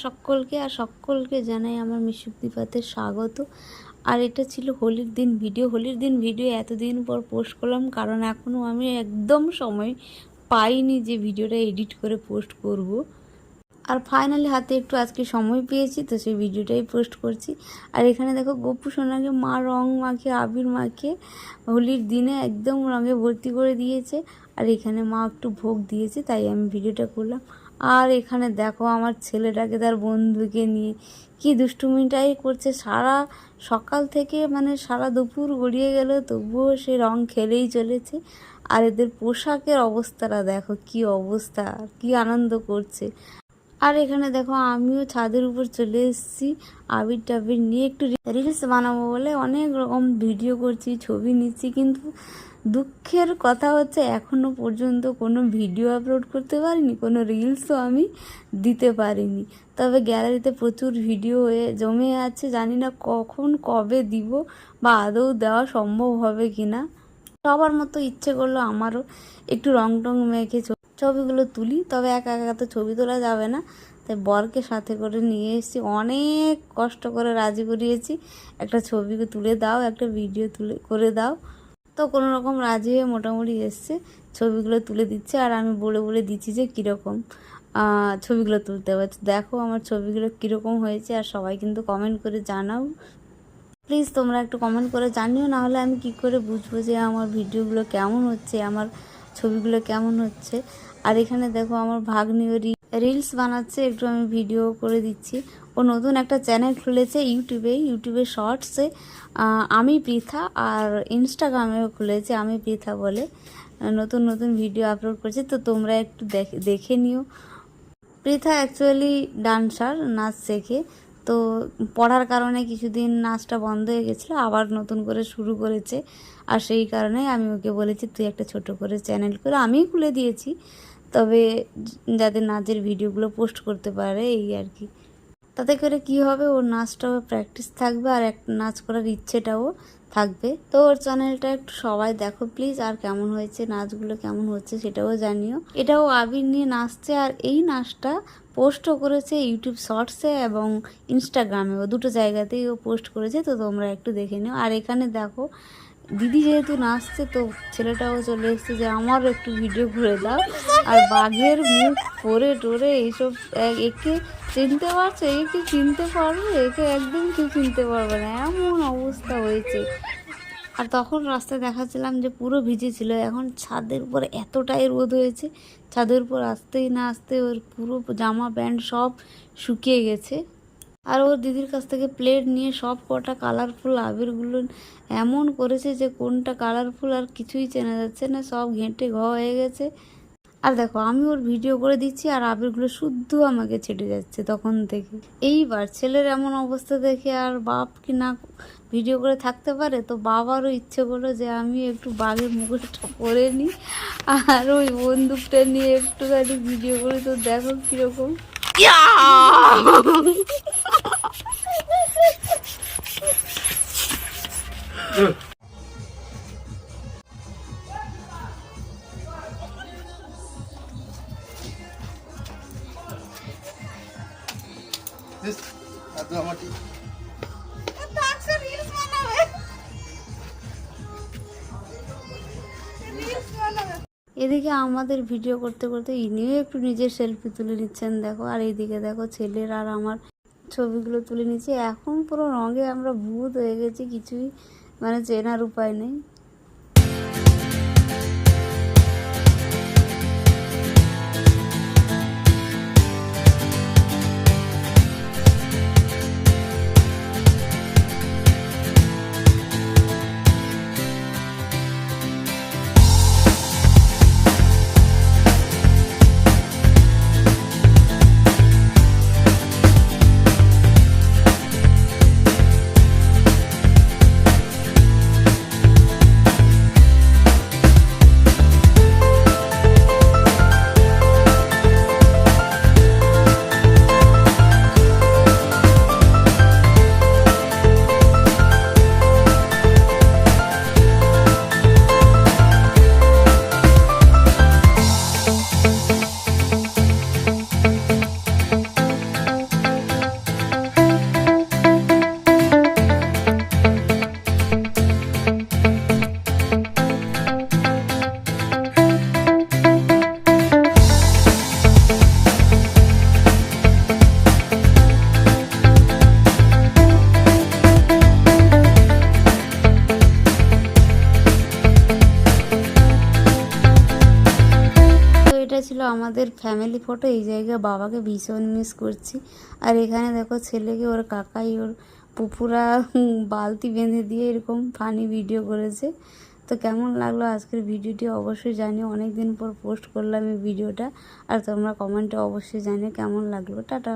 সকলকে, আর সকলকে জানাই আমার মিশুক দীপাতে স্বাগত। আর এটা ছিল হোলির দিন ভিডিও এতদিন পর পোস্ট করলাম, কারণ এখনও আমি একদম সময় পাইনি যে ভিডিওটা এডিট করে পোস্ট করব। আর ফাইনালি হাতে একটু আজকে সময় পেয়েছি, তো সেই ভিডিওটাই পোস্ট করছি। আর এখানে দেখো গপু সোনাকে মা রং মাখিয়ে আবির মাখিয়ে হোলির দিনে একদম রঙে ভর্তি করে দিয়েছে। আর এখানে মা একটু ভোগ দিয়েছে, তাই আমি ভিডিওটা করলাম। আর এখানে দেখো আমার ছেলেটাকে তার বন্ধুকে নিয়ে কি দুষ্টুমিটাই করছে, সারা সকাল থেকে মানে সারা দুপুর গড়িয়ে গেল, তবুও সে রং খেলেই চলেছে। আর এদের পোশাকের অবস্থাটা দেখো, কি অবস্থা, কি আনন্দ করছে। আর এখানে দেখো আমিও ছাদের উপর চলে এসেছি আবির টাবির নিয়ে, একটু রিলস বানাবো বলে অনেক রকম ভিডিও করছি, ছবি নিচ্ছি, কিন্তু দুঃখের কথা হচ্ছে এখনো পর্যন্ত কোনো ভিডিও আপলোড করতে পারিনি, কোনো রিলসও আমি দিতে পারিনি। তবে গ্যালারিতে প্রচুর ভিডিও হয়ে জমে আছে, জানি না কখন কবে দিব বা আদৌ দেওয়া সম্ভব হবে কিনা। সবার মতো ইচ্ছে করলো আমারও একটু রং টং মেখে ছবিগুলো তুলি, তবে একা একা তো ছবি তোলা যাবে না, তাই বরকে সাথে করে নিয়ে এসেছি। অনেক কষ্ট করে রাজি করিয়েছি, একটা ছবিকে তুলে দাও, একটা ভিডিও করে দাও। তো কোনো রকম রাজি হয়ে মোটামুটি এসছে, ছবিগুলো তুলে দিচ্ছে। আর আমি বলে দিচ্ছি যে কীরকম ছবিগুলো তুলতে পারছি। দেখো আমার ছবিগুলো কীরকম হয়েছে, আর সবাই কিন্তু কমেন্ট করে জানাও প্লিজ। তোমরা একটু কমেন্ট করে জানিও, না হলে আমি কি করে বুঝবো যে আমার ভিডিওগুলো কেমন হচ্ছে, আমার ছবিগুলো কেমন হচ্ছে। আর এখানে দেখো আমার ভাগ্নিও রিলস বানাচ্ছে, একটু আমি ভিডিও করে দিচ্ছি। ও নতুন একটা চ্যানেল খুলেছে ইউটিউবে শর্টসে, আমি পৃথা, আর ইনস্টাগ্রামেও খুলেছে আমি পৃথা বলে, নতুন ভিডিও আপলোড করছে, তো তোমরা একটু দেখে নিও। পৃথা অ্যাকচুয়ালি ডান্সার, নাচ শেখে, তো পড়ার কারণে কিছুদিন নাচটা বন্ধ হয়ে গেছিলো, আবার নতুন করে শুরু করেছে। আর সেই কারণে আমি ওকে বলেছি তুই একটা ছোট করে চ্যানেল করে, আমিই খুলে দিয়েছি, তবে যাতে নাচের ভিডিওগুলো পোস্ট করতে পারে এই আর কি। তাতে করে কি হবে, ওর নাচটাও প্র্যাকটিস থাকবে, আর একটা নাচ করার ইচ্ছেটাও থাকবে। তো ওর চ্যানেলটা একটু সবাই দেখো প্লিজ, আর কেমন হয়েছে নাচগুলো কেমন হচ্ছে সেটাও জানিও। এটাও আবির নিয়ে নাচছে, আর এই নাচটা পোস্টও করেছে ইউটিউব শর্টসে এবং ইনস্টাগ্রামেও, দুটো জায়গাতেই ও পোস্ট করেছে, তো তোমরা একটু দেখে নিও। আর এখানে দেখো দিদি যেহেতু নাচছে, তো ছেলেটাও চলে এসছে যে আমারও একটু ভিডিও করে দাও। আর বাঘের মুখ পরে টোরে এইসব, একে চিনতে পারছো, একে চিনতে পারবে, একে একদম কেউ চিনতে পারবে না, এমন অবস্থা হয়েছে। আর তখন রাস্তায় দেখাচ্ছিলাম যে পুরো ভিজে ছিল, এখন ছাদের উপর এতটাই রোদ হয়েছে, ছাদের উপর আসতেই না আসতে ওর পুরো জামা প্যান্ট সব শুকিয়ে গেছে। আর ওর দিদির কাছ থেকে প্লেট নিয়ে সব কটা কালারফুল আবিরগুলো এমন করেছে যে কোনটা কালারফুল আর কিছুই চেনা যাচ্ছে না, সব ঘেঁটে হয়ে গেছে। আর দেখো আমি ওর ভিডিও করে দিচ্ছি, আর আবিরগুলো শুদ্ধ আমাকে ছেটে যাচ্ছে তখন থেকে। এইবার ছেলের এমন অবস্থা দেখে আর বাপ কি না ভিডিও করে থাকতে পারে, তো বাবারও ইচ্ছে করলো যে আমি একটু বাঘের মুখোশটা পরে নিই, আর ওই বন্দুকটা নিয়ে একটুখানি ভিডিও করি। তো দেখো কীরকম এদিকে আমাদের ভিডিও করতে করতে ইনিও একটু নিজের সেলফি তুলে নিচ্ছেন দেখো। আর এইদিকে দেখো ছেলের আর আমার ছবিগুলো তুলে নিচ্ছি। এখন পুরো রঙে আমরা ভূত হয়ে গেছি, কিছুই মানে চেনার উপায় নেই। আমাদের ফ্যামিলি ফটো। এই জায়গায় বাবাকে ভীষণ মিস করছি। আর এখানে দেখো ছেলেকে ওর কাকাই ওর পুপুরা বালতি বেঁধে দিয়ে এরকম ফানি ভিডিও করেছে। তো কেমন লাগলো আজকের ভিডিওটি অবশ্যই জানিও। অনেক দিন পর পোস্ট করলাম এই ভিডিওটা, আর তোমরা কমেন্টে অবশ্যই জানিও কেমন লাগলো। টাটা।